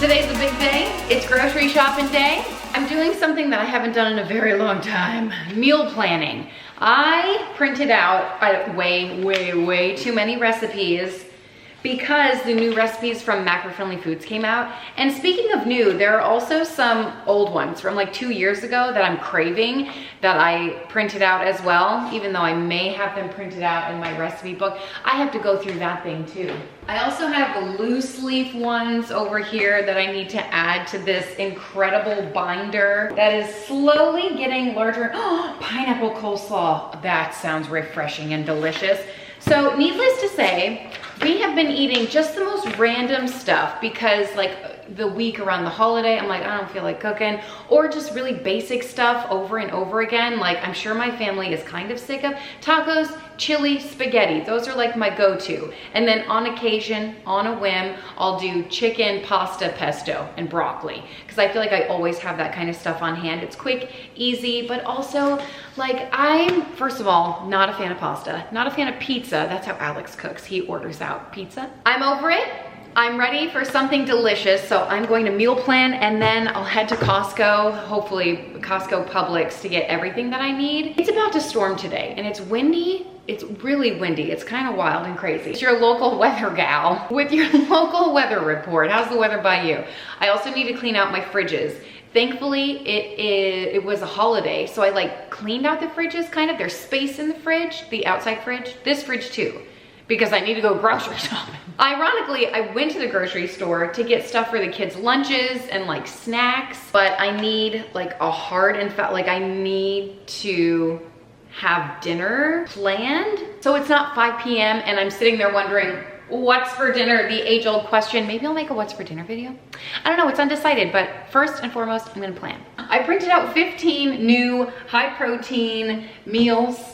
Today's a big day. It's grocery shopping day. I'm doing something that I haven't done in a very long time. Meal planning. I printed out way too many recipes because the new recipes from macro-friendly foods came out. And speaking of new, there are also some old ones from like 2 years ago that I'm craving that I printed out as well. Even though I may have them printed out in my recipe book, I have to go through that thing too. I also have the loose leaf ones over here that I need to add to this incredible binder that is slowly getting larger. Oh, pineapple coleslaw. That sounds refreshing and delicious. So needless to say, we have been eating just the most random stuff because like the week around the holiday, I'm like, I don't feel like cooking, or just really basic stuff over and over again. Like I'm sure my family is kind of sick of tacos, chili, spaghetti. Those are like my go-to. And then on occasion, on a whim, I'll do chicken, pasta, pesto, and broccoli. Because I feel like I always have that kind of stuff on hand. It's quick, easy, but also like I'm, first of all, not a fan of pasta, not a fan of pizza. That's how Alex cooks. He orders out pizza. I'm over it. I'm ready for something delicious, so I'm going to meal plan and then I'll head to Costco, hopefully Costco Publix, to get everything that I need. It's about to storm today and it's windy. It's really windy. It's kind of wild and crazy. It's your local weather gal with your local weather report. How's the weather by you? I also need to clean out my fridges. Thankfully, it was a holiday, so I like cleaned out the fridges kind of. There's space in the fridge, the outside fridge, this fridge too, because I need to go grocery shopping. Ironically, I went to the grocery store to get stuff for the kids' lunches and like snacks, but I need like a hard and fast, like I need to have dinner planned. So it's not 5 p.m. and I'm sitting there wondering, what's for dinner? The age-old question. Maybe I'll make a what's for dinner video. I don't know, it's undecided, but first and foremost, I'm gonna plan. I printed out 15 new high protein meals,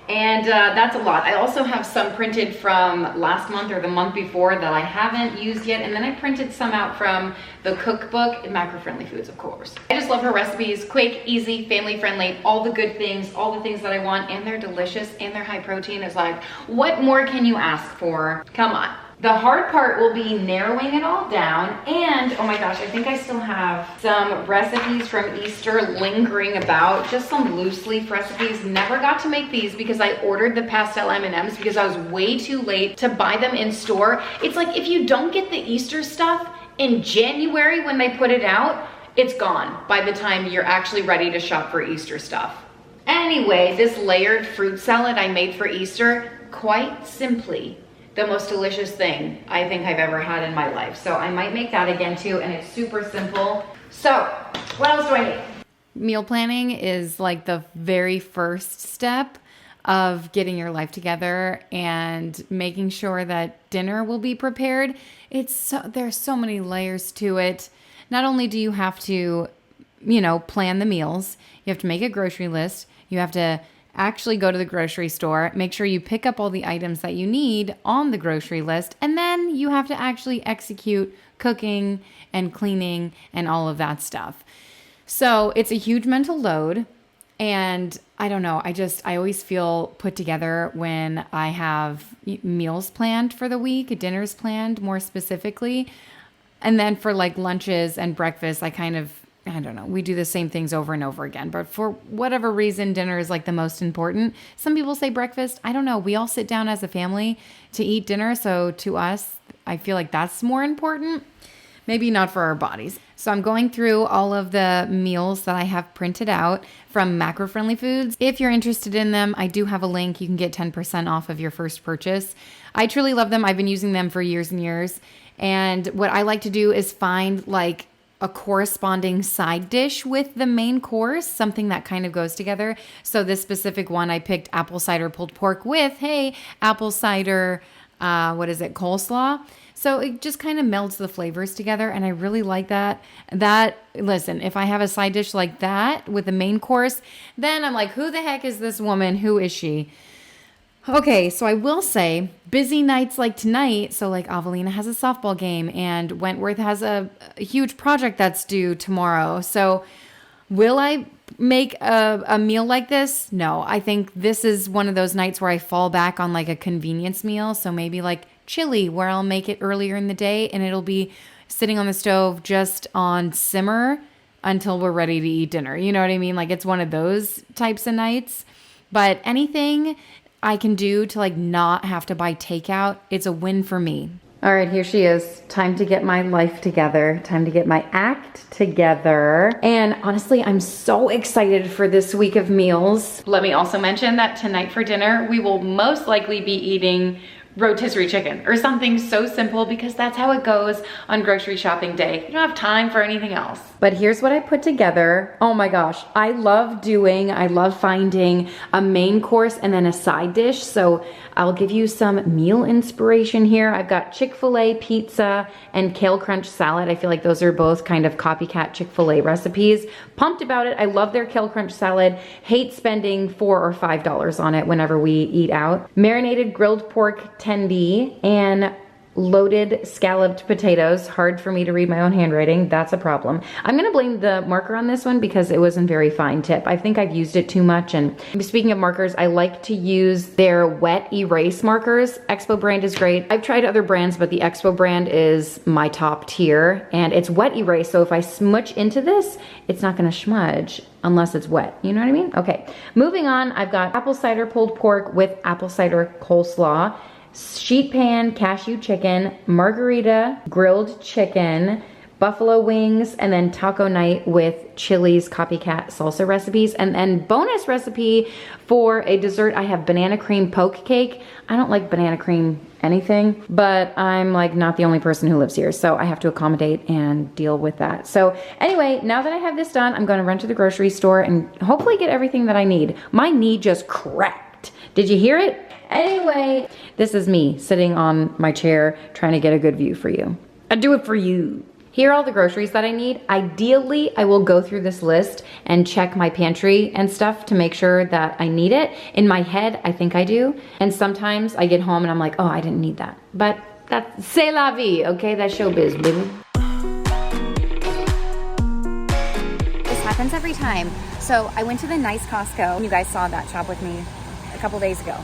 and that's a lot. I also have some printed from last month or the month before that I haven't used yet, and then I printed some out from the cookbook, macro-friendly foods, of course. I just love her recipes, quick, easy, family-friendly, all the good things, all the things that I want, and they're delicious, and they're high protein. It's like, what more can you ask for? Come on. The hard part will be narrowing it all down, and oh my gosh, I think I still have some recipes from Easter lingering about, just some loose leaf recipes. Never got to make these because I ordered the pastel M&Ms because I was way too late to buy them in store. It's like if you don't get the Easter stuff in January when they put it out, it's gone by the time you're actually ready to shop for Easter stuff. Anyway, this layered fruit salad I made for Easter, quite simply, the most delicious thing I think I've ever had in my life. So I might make that again too, and it's super simple. So what else do I need? Meal planning is like the very first step of getting your life together and making sure that dinner will be prepared. There's so many layers to it. Not only do you have to, plan the meals, you have to make a grocery list, you have to actually go to the grocery store, make sure you pick up all the items that you need on the grocery list, and then you have to actually execute cooking and cleaning and all of that stuff. So it's a huge mental load, and I don't know, I always feel put together when I have meals planned for the week, dinners planned more specifically, and then for like lunches and breakfast, I don't know, we do the same things over and over again, but for whatever reason, dinner is like the most important. Some people say breakfast. I don't know. We all sit down as a family to eat dinner. So to us, I feel like that's more important. Maybe not for our bodies. So I'm going through all of the meals that I have printed out from macro-friendly foods. If you're interested in them, I do have a link. You can get 10% off of your first purchase. I truly love them. I've been using them for years and years. And what I like to do is find like a corresponding side dish with the main course, something that kind of goes together. So this specific one, I picked apple cider pulled pork with, apple cider, coleslaw. So it just kind of melds the flavors together, and I really like that. Listen, if I have a side dish like that with the main course, then I'm like, who the heck is this woman? Who is she? Okay, so I will say busy nights like tonight. So like Avelina has a softball game and Wentworth has a huge project that's due tomorrow. So will I make a meal like this? No, I think this is one of those nights where I fall back on like a convenience meal. So maybe like chili, where I'll make it earlier in the day and it'll be sitting on the stove just on simmer until we're ready to eat dinner. You know what I mean? Like it's one of those types of nights. But anything I can do to like not have to buy takeout, it's a win for me. All right, here she is. Time to get my life together. Time to get my act together. And honestly, I'm so excited for this week of meals. Let me also mention that tonight for dinner, we will most likely be eating rotisserie chicken or something so simple because that's how it goes on grocery shopping day. You don't have time for anything else. But here's what I put together. Oh my gosh, I love finding a main course and then a side dish. So I'll give you some meal inspiration here. I've got Chick-fil-A pizza and kale crunch salad. I feel like those are both kind of copycat Chick-fil-A recipes. Pumped about it. I love their kale crunch salad. Hate spending $4 or $5 on it whenever we eat out. Marinated grilled pork tendy and loaded scalloped potatoes. Hard for me to read my own handwriting. That's a problem. I'm gonna blame the marker on this one because it wasn't very fine tip. I think I've used it too much. And speaking of markers, I like to use their wet erase markers. Expo brand is great. I've tried other brands, but the Expo brand is my top tier and it's wet erase. So if I smudge into this, it's not gonna smudge unless it's wet. You know what I mean? Okay, moving on. I've got apple cider pulled pork with apple cider coleslaw, sheet pan cashew chicken, margarita grilled chicken, buffalo wings, and then taco night with Chili's copycat salsa recipes. And then bonus recipe for a dessert, I have banana cream poke cake. I don't like banana cream anything, but I'm like not the only person who lives here, so I have to accommodate and deal with that. So anyway, now that I have this done, I'm gonna run to the grocery store and hopefully get everything that I need. My knee just cracked. Did you hear it? Anyway, this is me sitting on my chair trying to get a good view for you. I do it for you. Here are all the groceries that I need. Ideally, I will go through this list and check my pantry and stuff to make sure that I need it. In my head, I think I do. And sometimes I get home and I'm like, oh, I didn't need that. But that's c'est la vie, okay? That's showbiz, baby. This happens every time. So I went to the nice Costco. You guys saw that shop with me a couple days ago.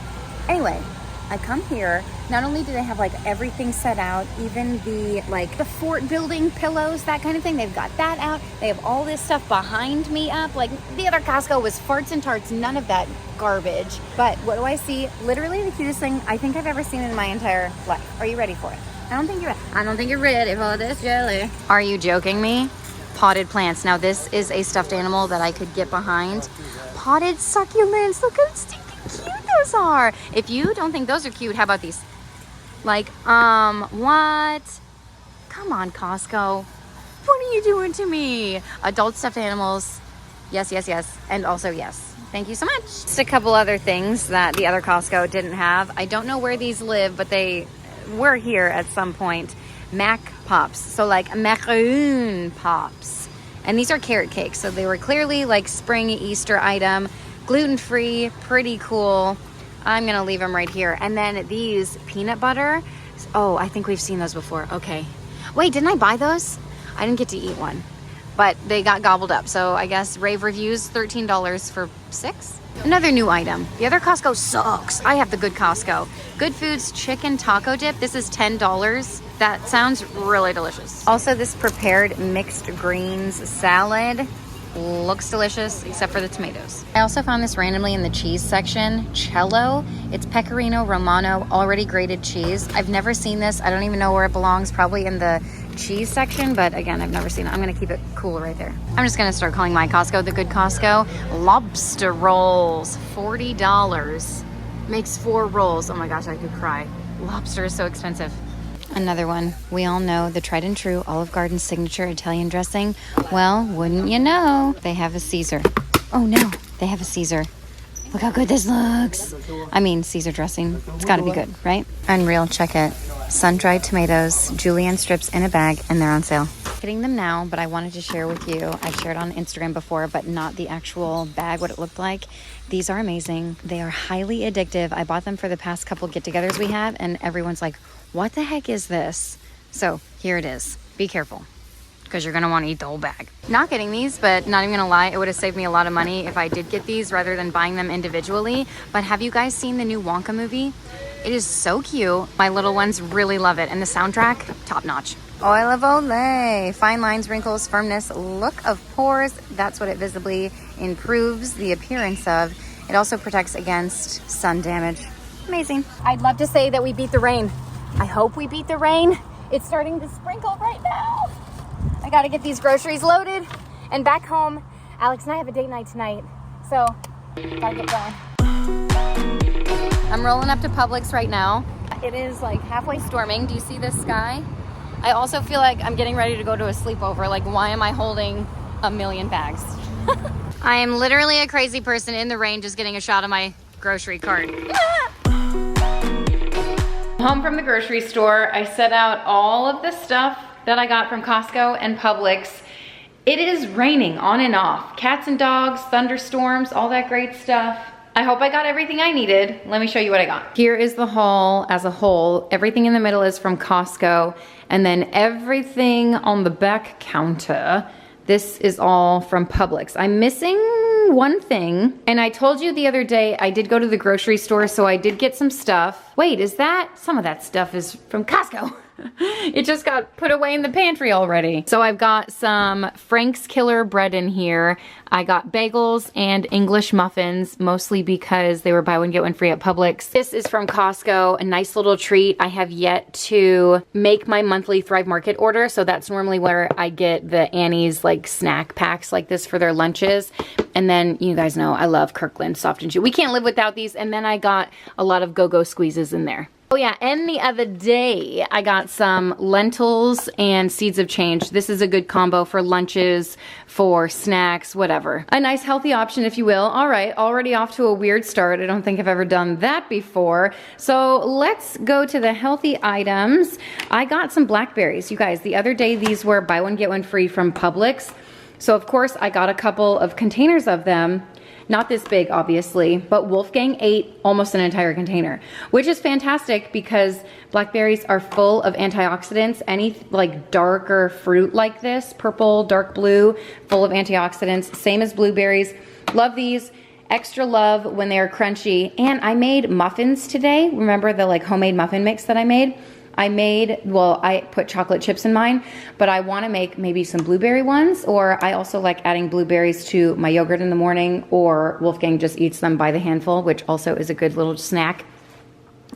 Anyway, I come here, not only do they have like everything set out, even the fort building pillows, that kind of thing, they've got that out. They have all this stuff behind me up. Like the other Costco was farts and tarts, none of that garbage. But what do I see? Literally the cutest thing I think I've ever seen in my entire life. Are you ready for it? I don't think you're ready for this jelly. Are you joking me? Potted plants. Now this is a stuffed animal that I could get behind. Potted succulents, look how stinky cute those are. If you don't think those are cute, how about these? Like, what? Come on, Costco. What are you doing to me? Adult stuffed animals. Yes, yes, yes. And also yes. Thank you so much. Just a couple other things that the other Costco didn't have. I don't know where these live, but they were here at some point. Mac Pops. So like macaroon pops. And these are carrot cakes. So they were clearly like spring Easter item. Gluten-free, pretty cool. I'm gonna leave them right here. And then these peanut butter. Oh, I think we've seen those before. Okay. Wait, didn't I buy those? I didn't get to eat one, but they got gobbled up. So I guess rave reviews, $13 for 6. Another new item. The other Costco sucks. I have the good Costco. Good Foods chicken taco dip. This is $10. That sounds really delicious. Also, this prepared mixed greens salad. Looks delicious, except for the tomatoes. I also found this randomly in the cheese section. Cello. It's Pecorino Romano, already grated cheese. I've never seen this. I don't even know where it belongs. Probably in the cheese section, but again, I've never seen it. I'm gonna keep it cool right there. I'm just gonna start calling my Costco the good Costco. Lobster rolls, $40. Makes 4 rolls. Oh my gosh, I could cry. Lobster is so expensive. Another one. We all know the tried and true Olive Garden signature Italian dressing. Well, wouldn't you know? They have a Caesar. Oh no, they have a Caesar. Look how good this looks. I mean, Caesar dressing. It's gotta be good, right? Unreal, check it. Sun-dried tomatoes, julienne strips in a bag, and they're on sale. Getting them now, but I wanted to share with you. I've shared on Instagram before, but not the actual bag, what it looked like. These are amazing. They are highly addictive. I bought them for the past couple get-togethers we had, and everyone's like, what the heck is this? So here it is. Be careful, because you're gonna want to eat the whole bag. Not getting these, but not even gonna lie, it would have saved me a lot of money if I did get these rather than buying them individually. But have you guys seen the new Wonka movie? It is so cute. My little ones really love it, and the soundtrack, top notch. Oil of Olay. Fine lines, wrinkles, firmness, look of pores. That's what it visibly improves the appearance of. It also protects against sun damage. Amazing. I'd love to say that we beat the rain. I hope we beat the rain. It's starting to sprinkle right now. I gotta get these groceries loaded and back home. Alex and I have a date night tonight, so gotta get going. I'm rolling up to Publix right now. It is like halfway storming. Do you see this sky? I also feel like I'm getting ready to go to a sleepover. Like, why am I holding a million bags? I am literally a crazy person in the rain just getting a shot of my grocery cart. Home from the grocery store, I set out all of the stuff that I got from Costco and Publix. It is raining on and off. Cats and dogs, thunderstorms, all that great stuff. I hope I got everything I needed. Let me show you what I got. Here is the haul as a whole. Everything in the middle is from Costco, and then everything on the back counter, this is all from Publix. I'm missing one thing, and I told you the other day I did go to the grocery store, so I did get some stuff. Wait, is that? Some of that stuff is from Costco. It just got put away in the pantry already. So I've got some Frank's Killer bread in here. I got bagels and English muffins, mostly because they were buy one, get one free at Publix. This is from Costco, a nice little treat. I have yet to make my monthly Thrive Market order, so that's normally where I get the Annie's like snack packs like this for their lunches. And then you guys know I love Kirkland Soft and Chew. We can't live without these. And then I got a lot of Go-Go squeezes in there. Oh yeah, and the other day I got some lentils and seeds of change. This is a good combo for lunches, for snacks, whatever. A nice healthy option, if you will. All right, already off to a weird start. I don't think I've ever done that before. So let's go to the healthy items. I got some blackberries. You guys, the other day these were buy one, get one free from Publix. So of course I got a couple of containers of them. Not this big, obviously, but Wolfgang ate almost an entire container, which is fantastic because blackberries are full of antioxidants. Any like darker fruit like this, purple, dark blue, full of antioxidants, same as blueberries. Love these. Extra love when they are crunchy. And I made muffins today. Remember the like homemade muffin mix that I made? I put chocolate chips in mine, but I want to make maybe some blueberry ones, or I also like adding blueberries to my yogurt in the morning, or Wolfgang just eats them by the handful, which also is a good little snack.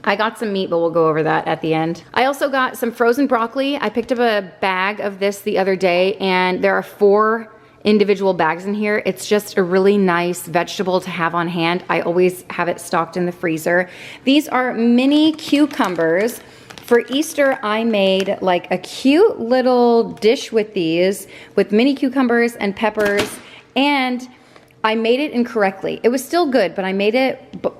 I got some meat, but we'll go over that at the end. I also got some frozen broccoli. I picked up a bag of this the other day, and there are 4 individual bags in here. It's just a really nice vegetable to have on hand. I always have it stocked in the freezer. These are mini cucumbers. For Easter, I made like a cute little dish with these, with mini cucumbers and peppers, and I made it incorrectly. It was still good, but I made it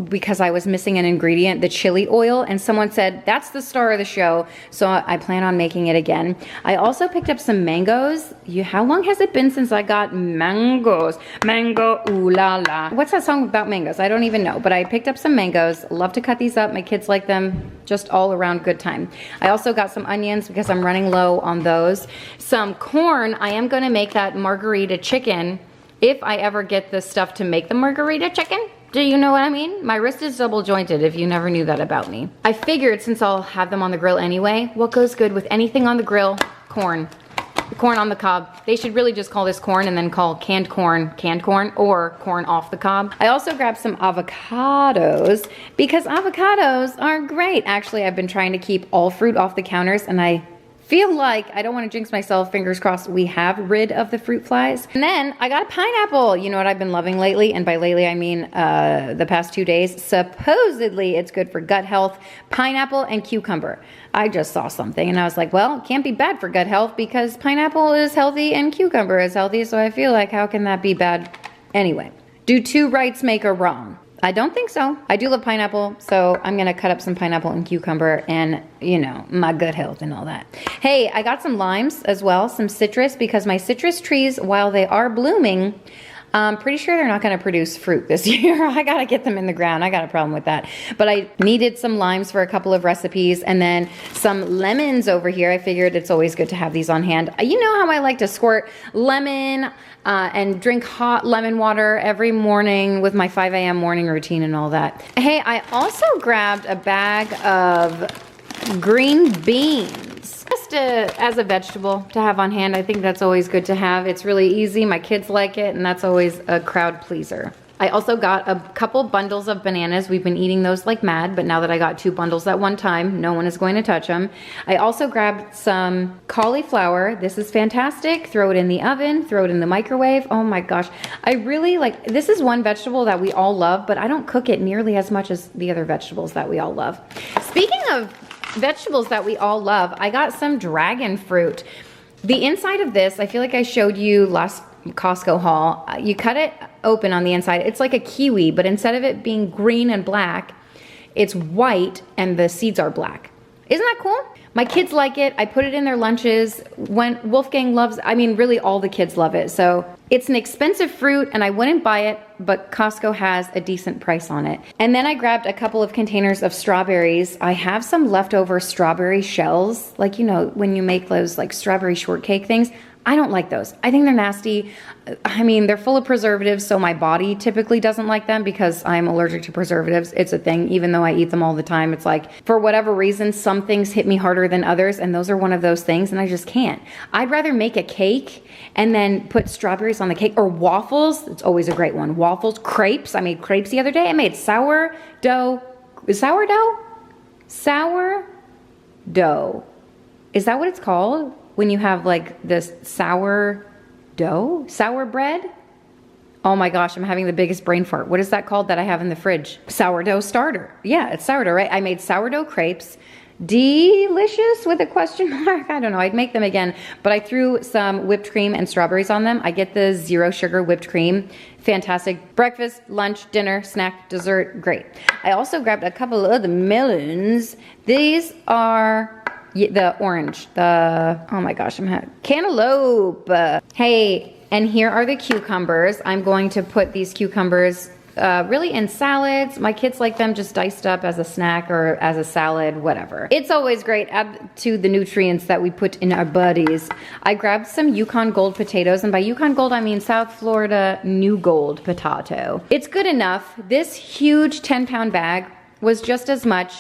because I was missing an ingredient, the chili oil, and someone said, that's the star of the show, so I plan on making it again. I also picked up some mangoes. How long has it been since I got mangoes? Mango, ooh la la. What's that song about mangoes? I don't even know, but I picked up some mangoes. Love to cut these up. My kids like them. Just all around good time. I also got some onions because I'm running low on those. Some corn. I am gonna make that margarita chicken if I ever get the stuff to make the margarita chicken. Do you know what I mean? My wrist is double jointed if you never knew that about me. I figured since I'll have them on the grill anyway, what goes good with anything on the grill? Corn. The corn on the cob. They should really just call this corn and then call canned corn, or corn off the cob. I also grabbed some avocados because avocados are great. Actually, I've been trying to keep all fruit off the counters, and I feel like, I don't want to jinx myself, fingers crossed, we have rid of the fruit flies. And then I got a pineapple. You know what I've been loving lately? And by lately, I mean the past 2 days. Supposedly, it's good for gut health. Pineapple and cucumber. I just saw something and I was like, well, it can't be bad for gut health because pineapple is healthy and cucumber is healthy. So I feel like, how can that be bad? Anyway, do 2 rights make a wrong? I don't think so. I do love pineapple, so I'm gonna cut up some pineapple and cucumber and, you know, my good health and all that. Hey, I got some limes as well, some citrus, because my citrus trees, while they are blooming, I'm pretty sure they're not gonna produce fruit this year. I gotta get them in the ground. I got a problem with that. But I needed some limes for a couple of recipes and then some lemons over here. I figured it's always good to have these on hand. You know how I like to squirt lemon and drink hot lemon water every morning with my 5 a.m. morning routine and all that. Hey, I also grabbed a bag of green beans. Just just as a vegetable to have on hand. I think that's always good to have. It's really easy. My kids like it, and that's always a crowd pleaser. I also got a couple bundles of bananas. We've been eating those like mad, but now that I got 2 bundles at one time, no one is going to touch them. I also grabbed some cauliflower. This is fantastic. Throw it in the oven, throw it in the microwave. Oh my gosh. I really like, this is one vegetable that we all love, but I don't cook it nearly as much as the other vegetables that we all love. Speaking of vegetables that we all love, I got some dragon fruit. The inside of this, I feel like I showed you last Costco haul. You cut it open on the inside. It's like a kiwi, but instead of it being green and black, it's white and the seeds are black. Isn't that cool? My kids like it. I put it in their lunches. When Wolfgang loves, I mean, really all the kids love it. So it's an expensive fruit and I wouldn't buy it, but Costco has a decent price on it. And then I grabbed a couple of containers of strawberries. I have some leftover strawberry shells. Like, you know, when you make those like strawberry shortcake things, I don't like those. I think they're nasty. I mean, they're full of preservatives, so my body typically doesn't like them because I'm allergic to preservatives. It's a thing, even though I eat them all the time. It's like, for whatever reason, some things hit me harder than others, and those are one of those things, and I just can't. I'd rather make a cake and then put strawberries on the cake, or waffles. It's always a great one. Waffles, crepes. I made crepes the other day. I made sourdough. Is sourdough? Sourdough. Is that what it's called? When you have like this sour dough, sour bread. Oh my gosh, I'm having the biggest brain fart. What is that called that I have in the fridge? Sourdough starter. Yeah, it's sourdough, right? I made sourdough crepes. Delicious with a question mark. I don't know, I'd make them again, but I threw some whipped cream and strawberries on them. I get the 0 sugar whipped cream. Fantastic. Breakfast, lunch, dinner, snack, dessert, great. I also grabbed a couple of the melons. These are the orange, oh my gosh, I'm having cantaloupe. Hey, and here are the cucumbers. I'm going to put these cucumbers really in salads. My kids like them just diced up as a snack or as a salad, whatever. It's always great, add to the nutrients that we put in our bodies. I grabbed some Yukon Gold potatoes, and by Yukon Gold, I mean South Florida New Gold potato. It's good enough. This huge 10-pound bag was just as much,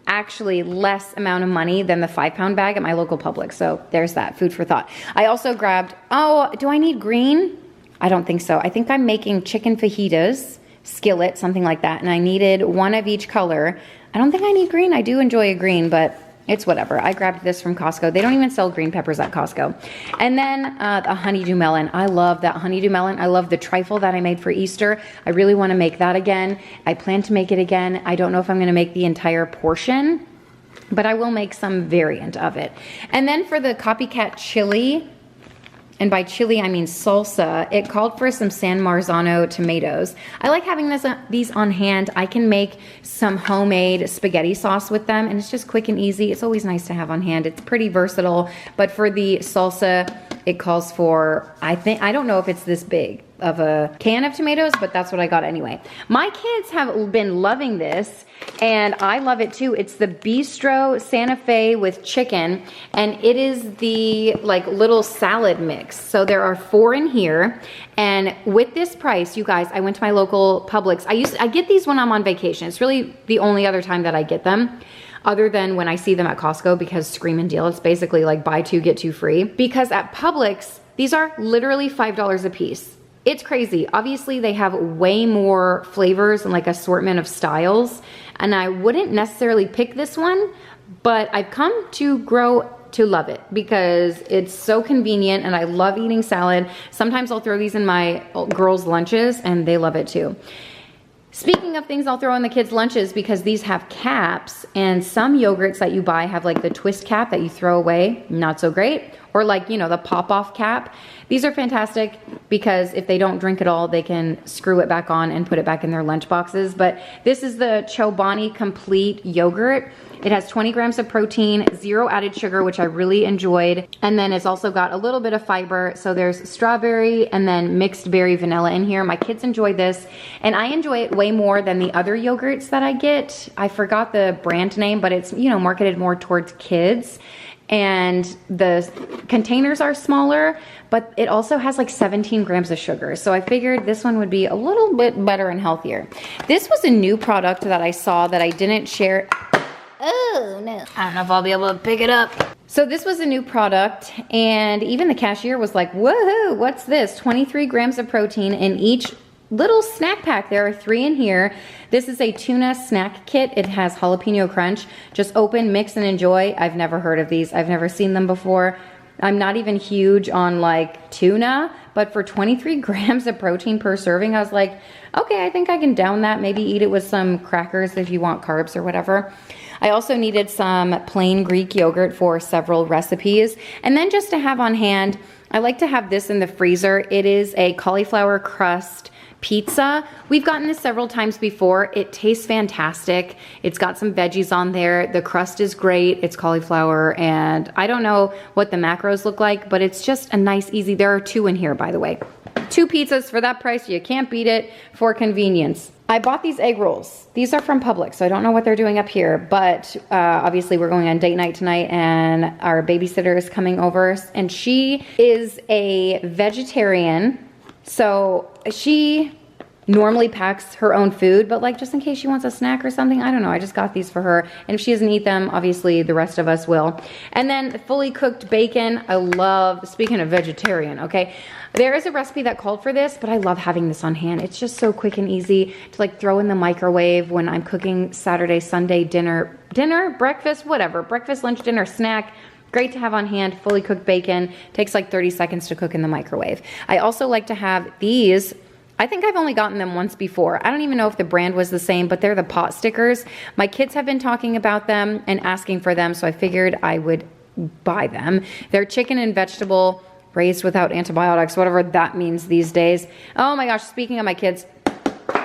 actually less amount of money than the 5-pound bag at my local Publix. So there's that, food for thought. I also grabbed, oh, do I need green? I don't think so. I think I'm making chicken fajitas, skillet, something like that. And I needed one of each color. I don't think I need green. I do enjoy a green, but it's whatever. I grabbed this from Costco. They don't even sell green peppers at Costco. And then a honeydew melon. I love that honeydew melon. I love the trifle that I made for Easter. I really want to make that again. I plan to make it again. I don't know if I'm going to make the entire portion, but I will make some variant of it. And then for the copycat chili, and by chili I mean salsa, it called for some San Marzano tomatoes. I like having these on hand. I can make some homemade spaghetti sauce with them, and it's just quick and easy. It's always nice to have on hand. It's pretty versatile, but for the salsa, it calls for, I don't know if it's this big of a can of tomatoes, but that's what I got anyway. My kids have been loving this, and I love it too. It's the Bistro Santa Fe with chicken, and it is the like little salad mix. So there are 4 in here, and with this price, you guys, I went to my local Publix. I get these when I'm on vacation. It's really the only other time that I get them, other than when I see them at Costco, because scream and deal. It's basically like buy 2, get 2 free. Because at Publix, these are literally $5 a piece. It's crazy. Obviously, they have way more flavors and like assortment of styles, and I wouldn't necessarily pick this one, but I've come to grow to love it because it's so convenient, and I love eating salad. Sometimes I'll throw these in my girls' lunches, and they love it too. Speaking of things I'll throw in the kids' lunches, because these have caps, and some yogurts that you buy have like the twist cap that you throw away, not so great, or like, you know, the pop-off cap. These are fantastic because if they don't drink it all, they can screw it back on and put it back in their lunch boxes. But this is the Chobani Complete Yogurt. It has 20 grams of protein, 0 added sugar, which I really enjoyed. And then it's also got a little bit of fiber. So there's strawberry and then mixed berry vanilla in here. My kids enjoy this, and I enjoy it way more than the other yogurts that I get. I forgot the brand name, but it's, you know, marketed more towards kids. And the containers are smaller, but it also has like 17 grams of sugar. So I figured this one would be a little bit better and healthier. This was a new product that I saw that I didn't share. Oh no, I don't know if I'll be able to pick it up. So this was a new product, and even the cashier was like, woohoo, what's this? 23 grams of protein in each little snack pack. There are 3 in here. This is a tuna snack kit. It has jalapeno crunch. Just open, mix, and enjoy. I've never heard of these. I've never seen them before. I'm not even huge on like tuna, but for 23 grams of protein per serving, I was like, okay, I think I can down that. Maybe eat it with some crackers if you want carbs or whatever. I also needed some plain Greek yogurt for several recipes. And then just to have on hand, I like to have this in the freezer. It is a cauliflower crust pizza. We've gotten this several times before. It tastes fantastic. It's got some veggies on there. The crust is great. It's cauliflower, and I don't know what the macros look like, but it's just a nice, easy. There are 2 in here, by the way. 2 pizzas for that price. You can't beat it for convenience. I bought these egg rolls. These are from Publix, so I don't know what they're doing up here, but obviously we're going on date night tonight, and our babysitter is coming over, and she is a vegetarian. So she normally packs her own food, but like just in case she wants a snack or something, I don't know. I just got these for her. And if she doesn't eat them, obviously the rest of us will. And then fully cooked bacon. I love, speaking of vegetarian, okay, there is a recipe that called for this, but I love having this on hand. It's just so quick and easy to like throw in the microwave when I'm cooking Saturday, Sunday dinner, breakfast, whatever, breakfast, lunch, dinner, snack. Great to have on hand. Fully cooked bacon. Takes like 30 seconds to cook in the microwave. I also like to have these. I think I've only gotten them once before. I don't even know if the brand was the same, but they're the pot stickers. My kids have been talking about them and asking for them, so I figured I would buy them. They're chicken and vegetable, raised without antibiotics, whatever that means these days. Oh my gosh, speaking of my kids,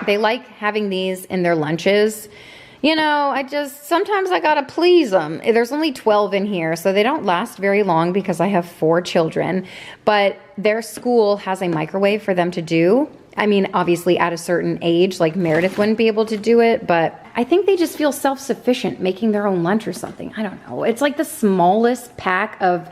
they like having these in their lunches. You know, sometimes I gotta please them. There's only 12 in here, so they don't last very long because I have 4 children, but their school has a microwave for them to do. I mean, obviously at a certain age, like Meredith wouldn't be able to do it, but I think they just feel self-sufficient making their own lunch or something. I don't know. It's like the smallest pack of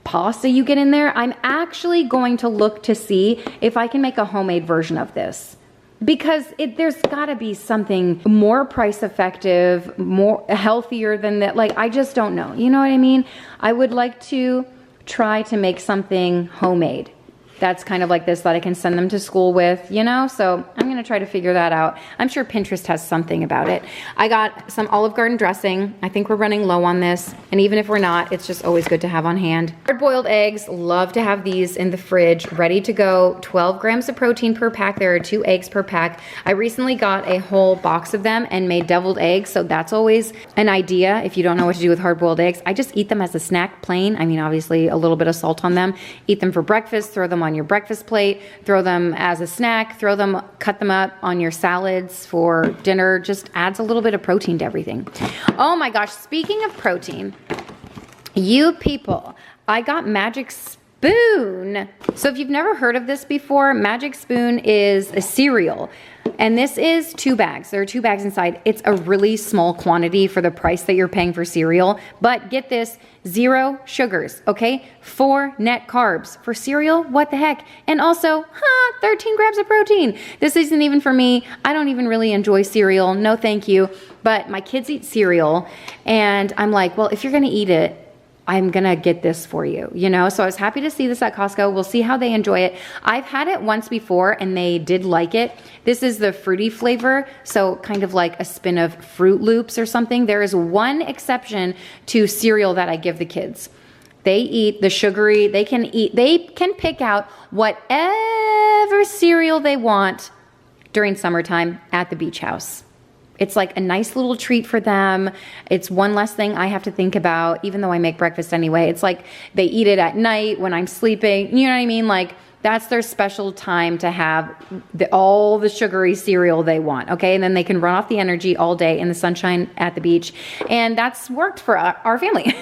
pasta you get in there. I'm actually going to look to see if I can make a homemade version of this. Because there's gotta be something more price effective, more healthier than that. Like, I just don't know. You know what I mean? I would like to try to make something homemade. That's kind of like this that I can send them to school with, you know? So I'm gonna try to figure that out. I'm sure Pinterest has something about it. I got some Olive Garden dressing. I think we're running low on this. And even if we're not, it's just always good to have on hand. Hard-boiled eggs, love to have these in the fridge, ready to go. 12 grams of protein per pack. There are 2 eggs per pack. I recently got a whole box of them and made deviled eggs, so that's always an idea if you don't know what to do with hard-boiled eggs. I just eat them as a snack plain. I mean, obviously a little bit of salt on them. Eat them for breakfast, throw them on your breakfast plate, throw them as a snack, cut them up on your salads for dinner. Just adds a little bit of protein to everything. Oh my gosh, speaking of protein, you people, I got Magic Spoon. So if you've never heard of this before, Magic Spoon is a cereal. And this is 2 bags. There are 2 bags inside. It's a really small quantity for the price that you're paying for cereal. But get this, 0 sugars, okay? 4 net carbs. For cereal, what the heck? And also, 13 grams of protein. This isn't even for me. I don't even really enjoy cereal. No, thank you. But my kids eat cereal. And I'm like, well, if you're gonna eat it, I'm gonna get this for you, you know? So I was happy to see this at Costco. We'll see how they enjoy it. I've had it once before and they did like it. This is the fruity flavor, so kind of like a spin of Fruit Loops or something. There is one exception to cereal that I give the kids. They eat the sugary, they can pick out whatever cereal they want during summertime at the beach house. It's like a nice little treat for them. It's one less thing I have to think about, even though I make breakfast anyway. It's like they eat it at night when I'm sleeping. You know what I mean? Like, that's their special time to have all the sugary cereal they want, okay? And then they can run off the energy all day in the sunshine at the beach. And that's worked for our family.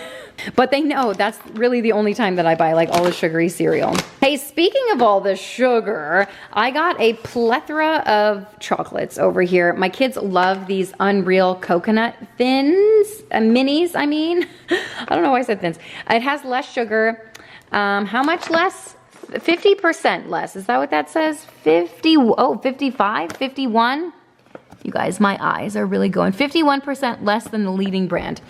But they know that's really the only time that I buy like all the sugary cereal. Hey, speaking of all the sugar, I got a plethora of chocolates over here. My kids love these Unreal Coconut Thins, minis, I mean. I don't know why I said thins. It has less sugar. How much less? 50% less. Is that what that says? 50, oh, 55, 51? You guys, my eyes are really going. 51% less than the leading brand.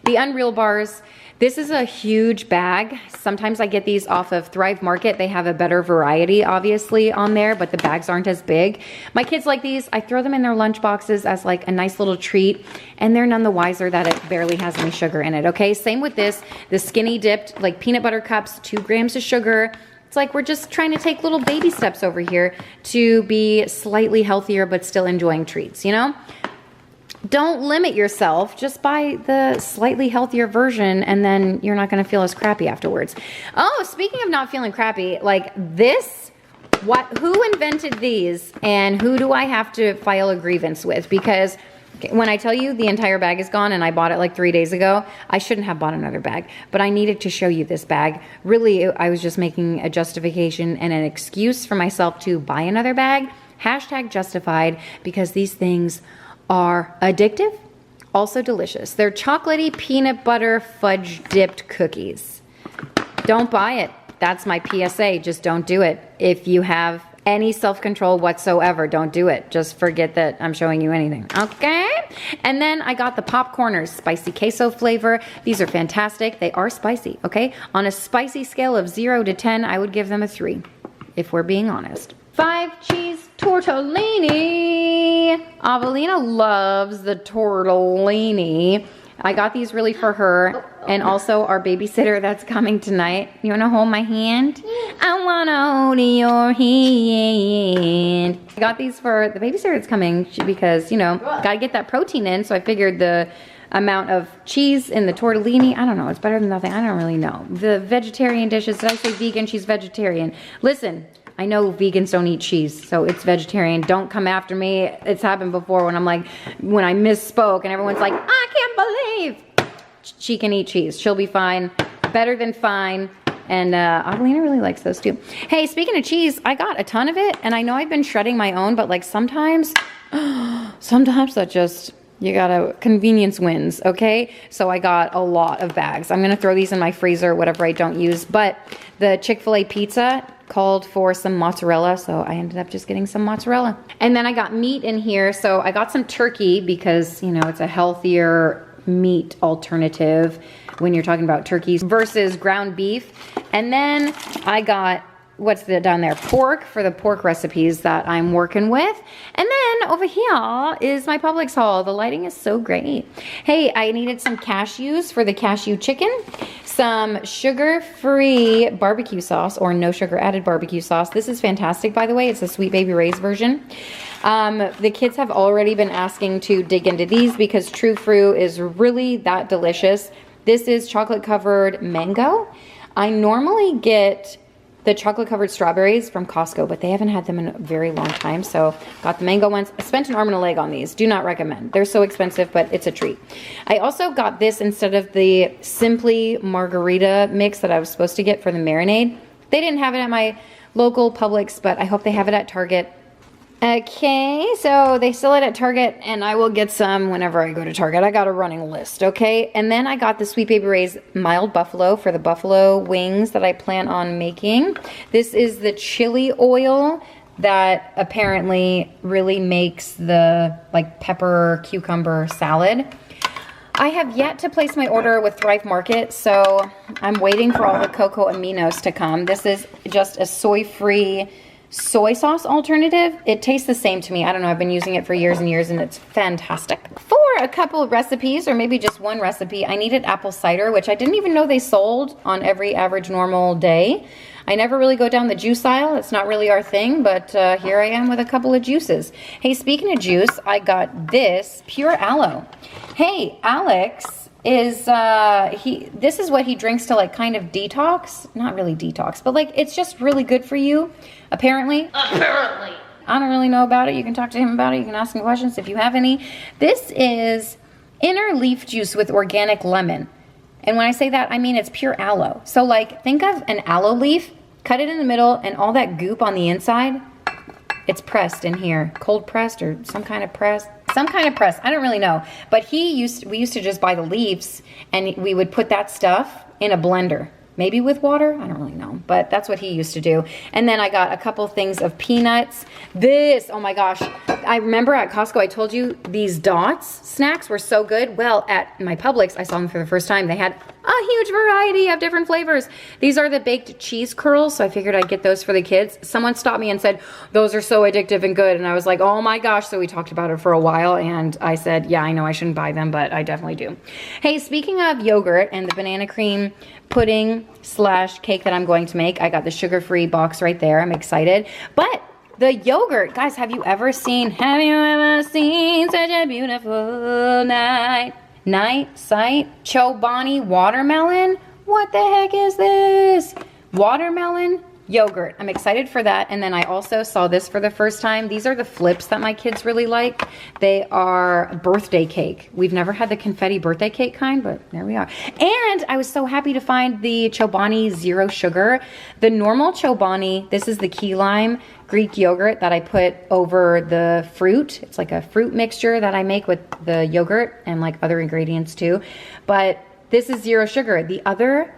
The Unreal bars, this is a huge bag. Sometimes I get these off of Thrive Market. They have a better variety, obviously, on there, but the bags aren't as big. My kids like these. I throw them in their lunch boxes as like a nice little treat, and they're none the wiser that it barely has any sugar in it, okay? Same with this, the skinny dipped, like peanut butter cups, 2 grams of sugar. It's like we're just trying to take little baby steps over here to be slightly healthier, but still enjoying treats, you know? Don't limit yourself, just buy the slightly healthier version and then you're not gonna feel as crappy afterwards. Oh, speaking of not feeling crappy, like this, who invented these and who do I have to file a grievance with? Because when I tell you the entire bag is gone and I bought it like 3 days ago, I shouldn't have bought another bag, but I needed to show you this bag. Really, I was just making a justification and an excuse for myself to buy another bag. Hashtag justified, because these things are addictive, also delicious. They're chocolatey peanut butter fudge dipped cookies. Don't buy it. That's my PSA. Just don't do it. If you have any self-control whatsoever, don't do it. Just forget that I'm showing you anything, okay? And then I got the popcorners, spicy queso flavor. These are fantastic. They are spicy, okay? On a spicy scale of 0 to 10, I would give them a 3, if we're being honest. 5 cheese tortellini. Avelina loves the tortellini. I got these really for her and also our babysitter that's coming tonight. You wanna hold my hand? I wanna hold your hand. I got these for the babysitter that's coming because, you know, gotta get that protein in, so I figured the amount of cheese in the tortellini, I don't know, it's better than nothing. I don't really know. The vegetarian dishes, did I say vegan? She's vegetarian. Listen, I know vegans don't eat cheese, so it's vegetarian. Don't come after me. It's happened before when I'm like, when I misspoke and everyone's like, I can't believe she can eat cheese. She'll be fine, better than fine. And Adelina really likes those too. Hey, speaking of cheese, I got a ton of it, and I know I've been shredding my own, but like sometimes that just, you gotta, convenience wins, okay? So I got a lot of bags. I'm gonna throw these in my freezer, whatever I don't use, but the Chick-fil-A pizza called for some mozzarella, so I ended up just getting some mozzarella. And then I got meat in here, so I got some turkey because, you know, it's a healthier meat alternative when you're talking about turkeys versus ground beef. And then I got, down there, pork for the pork recipes that I'm working with. And then over here is my Publix haul. The lighting is so great. Hey, I needed some cashews for the cashew chicken, some sugar-free barbecue sauce or no sugar added barbecue sauce. This is fantastic, by the way. It's a Sweet Baby Ray's version. The kids have already been asking to dig into these because True Fruit is really that delicious. This is chocolate covered mango. I normally get the chocolate covered strawberries from Costco, but they haven't had them in a very long time. So got the mango ones. I spent an arm and a leg on these. Do not recommend. They're so expensive, but it's a treat. I also got this instead of the Simply Margarita mix that I was supposed to get for the marinade. They didn't have it at my local Publix, but I hope they have it at Target. Okay, so they sell it at Target, and I will get some whenever I go to Target. I got a running list, okay? And then I got the Sweet Baby Ray's mild buffalo for the buffalo wings that I plan on making. This is the chili oil that apparently really makes the like pepper cucumber salad. I have yet to place my order with Thrive Market, so I'm waiting for all the cocoa aminos to come. This is just a soy-free soy sauce alternative. It tastes the same to me. I don't know, I've been using it for years and years and it's fantastic. For a couple of recipes, or maybe just one recipe, I needed apple cider, which I didn't even know they sold on every average normal day. I never really go down the juice aisle. It's not really our thing, but here I am with a couple of juices. Hey, speaking of juice, I got this pure aloe. Hey, Alex is, this is what he drinks to like kind of detox. Not really detox, but like it's just really good for you. Apparently. I don't really know about it. You can talk to him about it. You can ask him questions if you have any. This is inner leaf juice with organic lemon. And when I say that, I mean it's pure aloe. So like think of an aloe leaf, cut it in the middle, and all that goop on the inside, it's pressed in here. Cold pressed or some kind of press. Some kind of press. I don't really know. But we used to just buy the leaves and we would put that stuff in a blender. Maybe with water, I don't really know, but that's what he used to do. And then I got a couple things of peanuts. This, oh my gosh, I remember at Costco, I told you these Dots snacks were so good. Well, at my Publix, I saw them for the first time. They had a huge variety of different flavors. These are the baked cheese curls, so I figured I'd get those for the kids. Someone stopped me and said, those are so addictive and good. And I was like, oh my gosh. So we talked about it for a while, and I said, yeah, I know I shouldn't buy them, but I definitely do. Hey, speaking of yogurt and the banana cream pudding / cake that I'm going to make, I got the sugar-free box right there. I'm excited. But the yogurt, guys, have you ever seen such a beautiful sight? Chobani watermelon? What the heck is this? Watermelon yogurt. I'm excited for that. And then I also saw this for the first time. These are the flips that my kids really like. They are birthday cake. We've never had the confetti birthday cake kind, but there we are. And I was so happy to find the Chobani Zero Sugar. The normal Chobani, this is the key lime Greek yogurt that I put over the fruit. It's like a fruit mixture that I make with the yogurt and like other ingredients too. But this is zero sugar. The other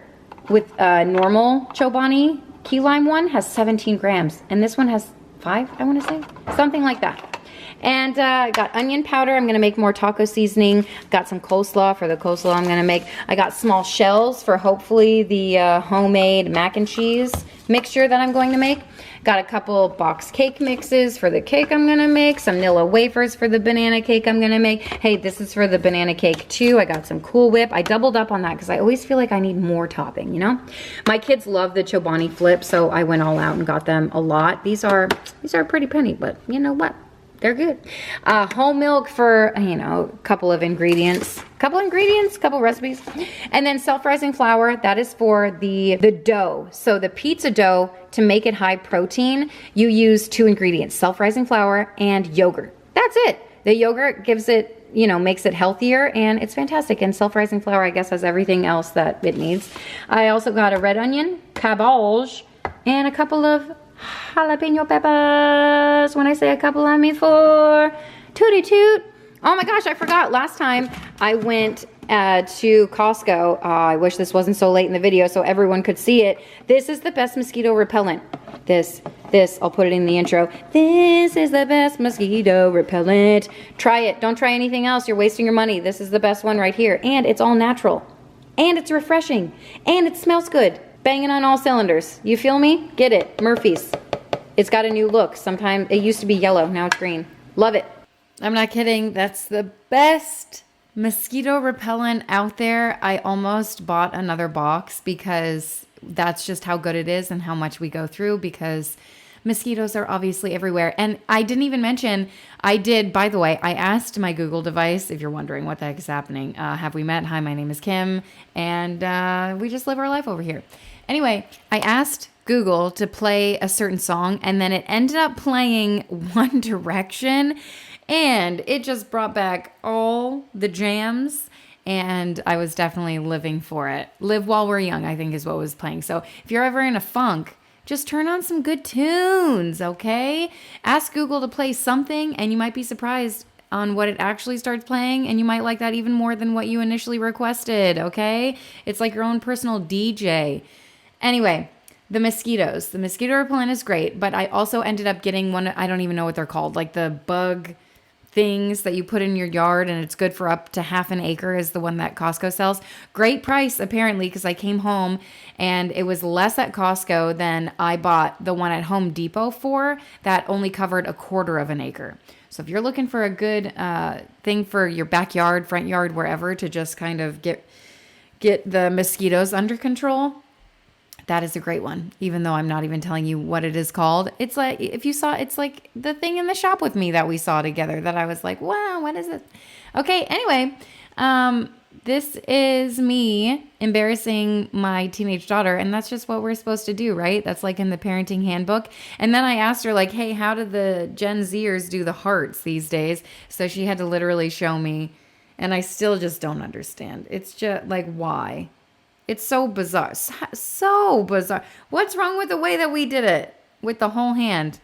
with normal Chobani key lime one has 17 grams, and this one has 5, I want to say, something like that. And got onion powder. I'm gonna make more taco seasoning. Got some coleslaw for the coleslaw I'm gonna make. I got small shells for hopefully the homemade mac and cheese mixture that I'm going to make. Got a couple box cake mixes for the cake I'm gonna make. Some Nilla wafers for the banana cake I'm gonna make. Hey, this is for the banana cake too. I got some Cool Whip. I doubled up on that because I always feel like I need more topping, you know? My kids love the Chobani flip, so I went all out and got them a lot. These are a pretty penny, but you know what? They're good. Whole milk for, you know, a couple ingredients, couple recipes. And then self-rising flour, that is for the dough. So the pizza dough, to make it high protein, you use 2 ingredients, self-rising flour and yogurt. That's it. The yogurt gives it, you know, makes it healthier, and it's fantastic. And self-rising flour, I guess, has everything else that it needs. I also got a red onion, cabbage, and a couple of jalapeno peppers. When I say a couple, I mean 4. Tootie toot. Oh my gosh, I forgot. Last time I went to Costco. I wish this wasn't so late in the video so everyone could see it. This is the best mosquito repellent. This, I'll put it in the intro. This is the best mosquito repellent. Try it. Don't try anything else. You're wasting your money. This is the best one right here. And it's all natural. And it's refreshing. And it smells good. Banging on all cylinders. You feel me? Get it. Murphy's. It's got a new look. Sometimes it used to be yellow. Now it's green. Love it. I'm not kidding. That's the best mosquito repellent out there. I almost bought another box because that's just how good it is and how much we go through, because mosquitoes are obviously everywhere. And I didn't even mention, by the way, I asked my Google device, if you're wondering what the heck is happening, have we met? Hi, my name is Kim, and we just live our life over here. Anyway, I asked Google to play a certain song, and then it ended up playing One Direction, and it just brought back all the jams, and I was definitely living for it. Live While We're Young, I think, is what was playing. So if you're ever in a funk, just turn on some good tunes, okay? Ask Google to play something, and you might be surprised on what it actually starts playing, and you might like that even more than what you initially requested, okay? It's like your own personal DJ. Anyway, the mosquitoes. The mosquito repellent is great, but I also ended up getting one, I don't even know what they're called, like the bug things that you put in your yard, and it's good for up to half an acre, is the one that Costco sells. Great price, apparently, because I came home and it was less at Costco than I bought the one at Home Depot for, that only covered 1/4 of an acre. So if you're looking for a good thing for your backyard, front yard, wherever, to just kind of get the mosquitoes under control, that is a great one, even though I'm not even telling you what it is called. It's like, if you saw, it's like the thing in the shop with me that we saw together that I was like, wow, what is this? Okay, anyway, this is me embarrassing my teenage daughter, and that's just what we're supposed to do, right? That's like in the parenting handbook. And then I asked her, like, hey, how do the Gen Zers do the hearts these days? So she had to literally show me, and I still just don't understand. It's just like, why? It's so bizarre. So bizarre. What's wrong with the way that we did it with the whole hand?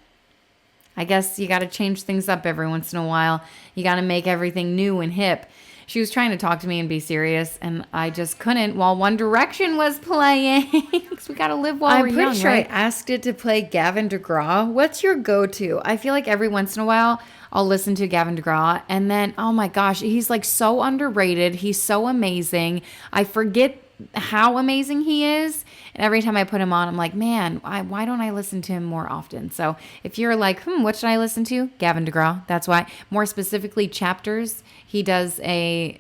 I guess you got to change things up every once in a while. You got to make everything new and hip. She was trying to talk to me and be serious, and I just couldn't while One Direction was playing. Because we got to live while we're young, pretty sure right? I asked it to play Gavin DeGraw. What's your go-to? I feel like every once in a while I'll listen to Gavin DeGraw, and then, oh my gosh, he's like so underrated. He's so amazing. I forget how amazing he is. And every time I put him on, I'm like, man, why don't I listen to him more often? So if you're like, what should I listen to? Gavin DeGraw. That's why. More specifically, Chapters. He does a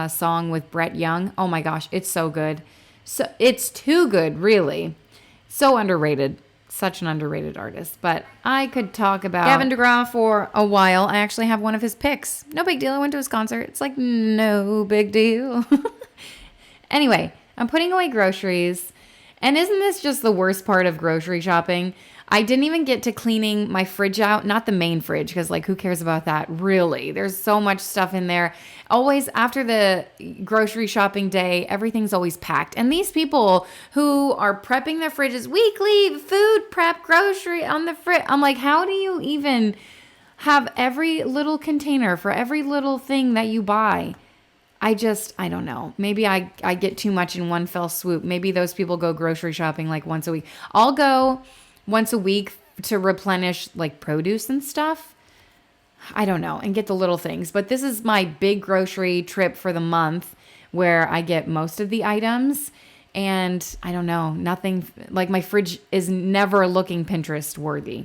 song with Brett Young. Oh my gosh, it's so good. So it's too good, really. So underrated. Such an underrated artist. But I could talk about Gavin DeGraw for a while. I actually have one of his picks. No big deal. I went to his concert. It's like no big deal. Anyway, I'm putting away groceries. And isn't this just the worst part of grocery shopping? I didn't even get to cleaning my fridge out. Not the main fridge, because like who cares about that? Really, there's so much stuff in there. Always after the grocery shopping day, everything's always packed. And these people who are prepping their fridges weekly, food prep, grocery on the fridge. I'm like, how do you even have every little container for every little thing that you buy? I don't know. Maybe I get too much in one fell swoop. Maybe those people go grocery shopping like once a week. I'll go once a week to replenish like produce and stuff. I don't know. And get the little things. But this is my big grocery trip for the month where I get most of the items. And I don't know. Nothing like my fridge is never looking Pinterest worthy.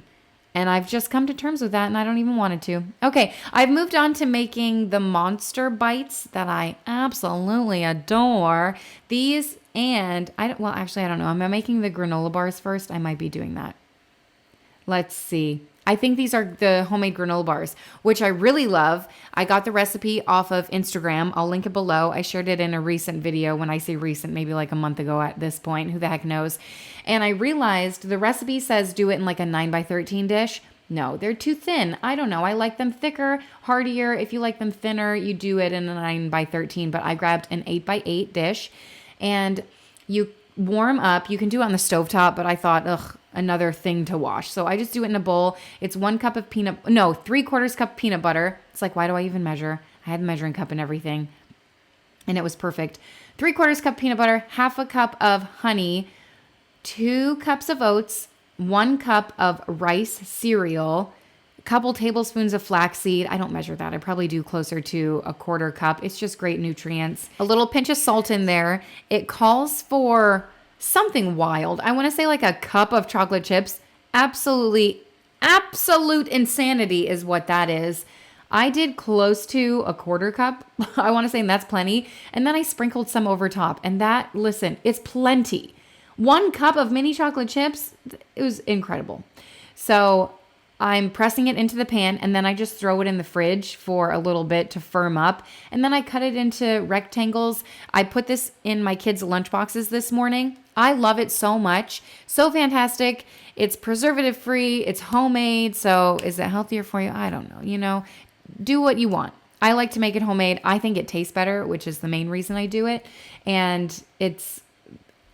And I've just come to terms with that, and I don't even want it to. Okay, I've moved on to making the monster bites that I absolutely adore. These and, I don't know. Am I making the granola bars first? I might be doing that. Let's see. I think these are the homemade granola bars, which I really love. I got the recipe off of Instagram. I'll link it below. I shared it in a recent video. When I say recent, maybe like a month ago at this point. Who the heck knows? And I realized the recipe says do it in like a 9x13 dish. No, they're too thin. I don't know. I like them thicker, heartier. If you like them thinner, you do it in a 9x13. But I grabbed an 8x8 dish, and you warm up. You can do it on the stovetop, but I thought, another thing to wash. So I just do it in a bowl. It's 1 cup of 3/4 cup peanut butter. It's like, why do I even measure? I had a measuring cup and everything, and it was perfect. 3/4 cup peanut butter, 1/2 cup of honey, 2 cups of oats, 1 cup of rice cereal, a couple tablespoons of flaxseed. I don't measure that. I probably do closer to 1/4 cup. It's just great nutrients. A little pinch of salt in there. It calls for something wild. I want to say like a cup of chocolate chips. Absolute insanity is what that is. I did close to 1/4 cup. I want to say, and that's plenty. And then I sprinkled some over top. And that, listen, it's plenty. 1 cup of mini chocolate chips. It was incredible. So I'm pressing it into the pan, and then I just throw it in the fridge for a little bit to firm up. And then I cut it into rectangles. I put this in my kids' lunch boxes this morning. I love it so much. So fantastic. It's preservative free. It's homemade. So is it healthier for you? I don't know. Do what you want. I like to make it homemade. I think it tastes better, which is the main reason I do it. And it's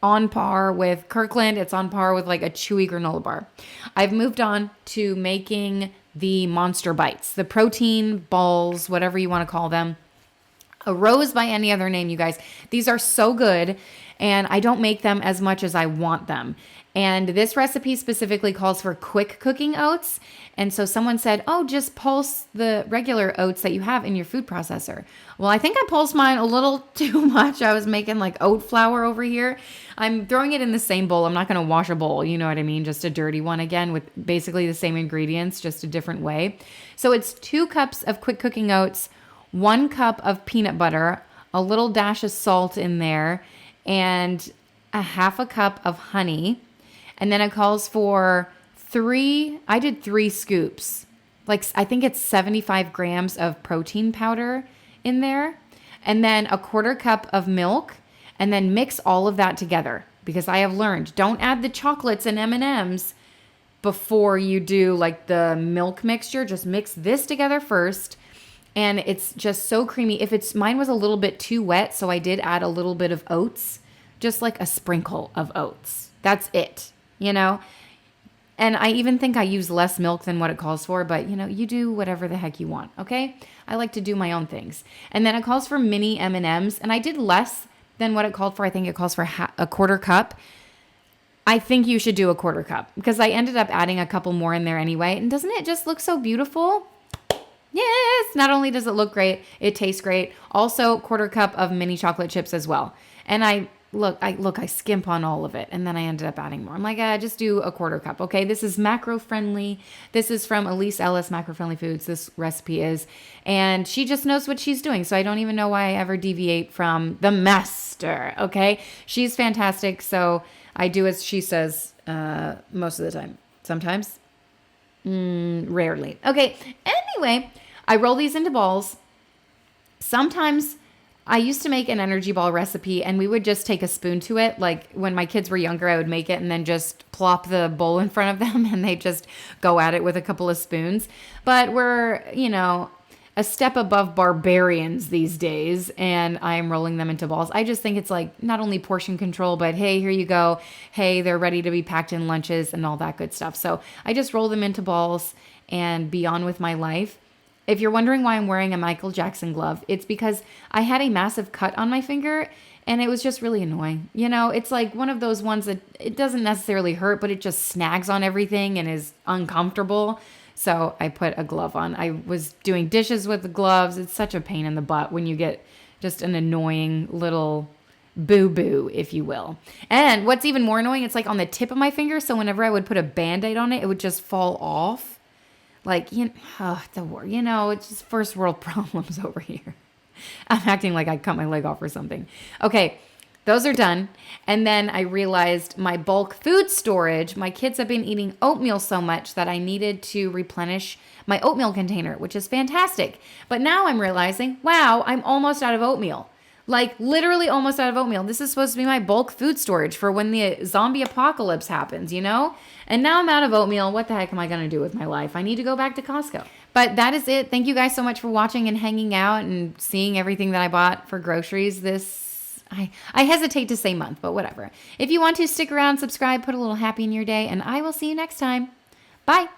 on par with Kirkland. It's on par with like a chewy granola bar. I've moved on to making the monster bites, the protein balls, whatever you want to call them. A rose by any other name, you guys. These are so good, and I don't make them as much as I want them. And this recipe specifically calls for quick cooking oats. And so someone said, just pulse the regular oats that you have in your food processor. Well, I think I pulsed mine a little too much. I was making like oat flour over here. I'm throwing it in the same bowl. I'm not going to wash a bowl. You know what I mean? Just a dirty one again with basically the same ingredients, just a different way. So it's 2 cups of quick cooking oats, 1 cup of peanut butter, a little dash of salt in there, and 1/2 cup of honey. And then it calls for 3 scoops. Like, I think it's 75 grams of protein powder in there. And then 1/4 cup of milk. And then mix all of that together. Because I have learned, don't add the chocolates and M&Ms before you do like the milk mixture. Just mix this together first. And it's just so creamy. Mine was a little bit too wet, so I did add a little bit of oats. Just like a sprinkle of oats. That's it. And I even think I use less milk than what it calls for, but you do whatever the heck you want, okay? I like to do my own things. And then it calls for mini M&Ms, and I did less than what it called for. I think it calls for a quarter cup. I think you should do a quarter cup because I ended up adding a couple more in there anyway. And doesn't it just look so beautiful? Yes. Not only does it look great, it tastes great. Also, quarter cup of mini chocolate chips as well. And I skimp on all of it. And then I ended up adding more. I'm like, just do a quarter cup. Okay. This is macro friendly. This is from Elise Ellis, Macro Friendly Foods. This recipe is, and she just knows what she's doing. So I don't even know why I ever deviate from the master. Okay. She's fantastic. So I do as she says, most of the time. Sometimes, rarely. Okay. Anyway, I roll these into balls. Sometimes I used to make an energy ball recipe and we would just take a spoon to it. Like when my kids were younger, I would make it and then just plop the bowl in front of them and they just go at it with a couple of spoons. But we're, a step above barbarians these days and I'm rolling them into balls. I just think it's like not only portion control, but hey, here you go. Hey, they're ready to be packed in lunches and all that good stuff. So I just roll them into balls and be on with my life. If you're wondering why I'm wearing a Michael Jackson glove, it's because I had a massive cut on my finger and it was just really annoying. It's like one of those ones that it doesn't necessarily hurt, but it just snags on everything and is uncomfortable. So I put a glove on. I was doing dishes with the gloves. It's such a pain in the butt when you get just an annoying little boo-boo, if you will. And what's even more annoying, it's like on the tip of my finger. So whenever I would put a Band-Aid on it, it would just fall off. Like, it's just first world problems over here. I'm acting like I cut my leg off or something. Okay, those are done. And then I realized my bulk food storage, my kids have been eating oatmeal so much that I needed to replenish my oatmeal container, which is fantastic. But now I'm realizing, wow, I'm almost out of oatmeal. Like literally almost out of oatmeal. This is supposed to be my bulk food storage for when the zombie apocalypse happens, And now I'm out of oatmeal. What the heck am I going to do with my life? I need to go back to Costco. But that is it. Thank you guys so much for watching and hanging out and seeing everything that I bought for groceries I hesitate to say month, but whatever. If you want to stick around, subscribe, put a little happy in your day, and I will see you next time. Bye.